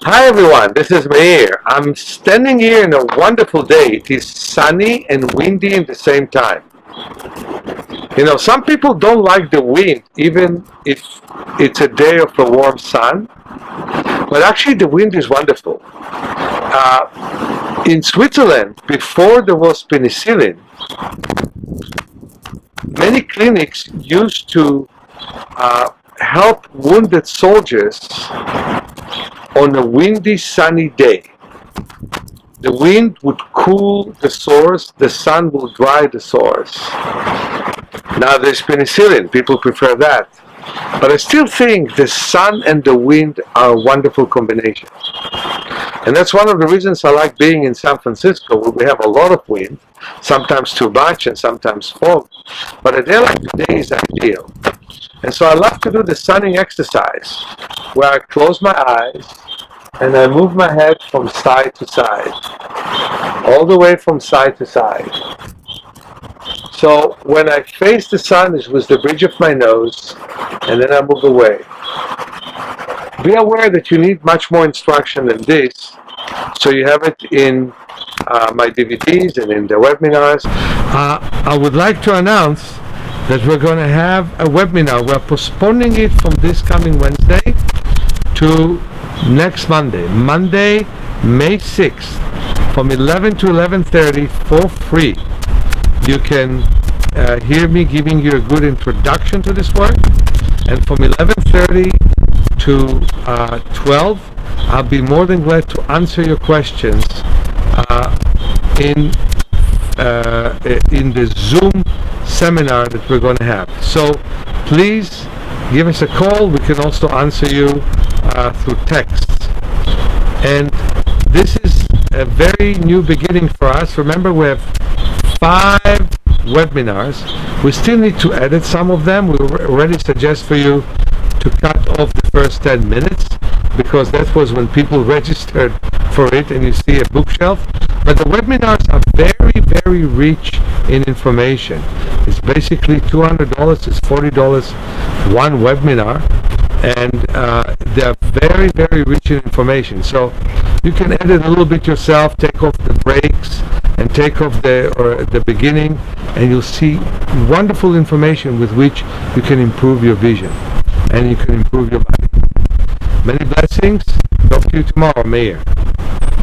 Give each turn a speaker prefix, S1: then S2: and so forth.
S1: Hi everyone, this is Meir. I'm standing here in a wonderful day. It is sunny and windy at the same time. You know, some people don't like the wind, even if it's a day of a warm sun. But actually the wind is wonderful. In Switzerland, before there was penicillin, many clinics used to help wounded soldiers on a windy, sunny day. The wind would cool the sores, the sun will dry the sores. Now there's penicillin, people prefer that. But I still think the sun and the wind are a wonderful combination. And that's one of the reasons I like being in San Francisco, where we have a lot of wind, sometimes too much and sometimes fog. But a day like today is ideal. And so I love to do the sunning exercise, where I close my eyes and I move my head from side to side, all the way from side to side. So when I face the sun, it was the bridge of my nose, and then I move away. Be aware that you need much more instruction than this, so you have it in my DVDs and in the webinars. I would like to announce that we're going to have a webinar. We're postponing it from this coming Wednesday to next Monday, May 6th, from 11 to 11:30 for free. You can hear me giving you a good introduction to this work, and from 11:30 to 12, I'll be more than glad to answer your questions in the Zoom seminar that we're going to have. So please give us a call. We can also answer you through text. And this is a very new beginning for us. Remember, we have 5 webinars. We still need to edit some of them. We already suggest for you to cut off the first 10 minutes, because that was when people registered for it and you see a bookshelf. But the webinars are very, very rich in information. It's basically $200, it's $40 one webinar, and they're very, very rich in information. So you can edit a little bit yourself, take off the breaks, and take off the beginning, and you'll see wonderful information with which you can improve your vision and you can improve your body. Many blessings. Talk to you tomorrow, Meir.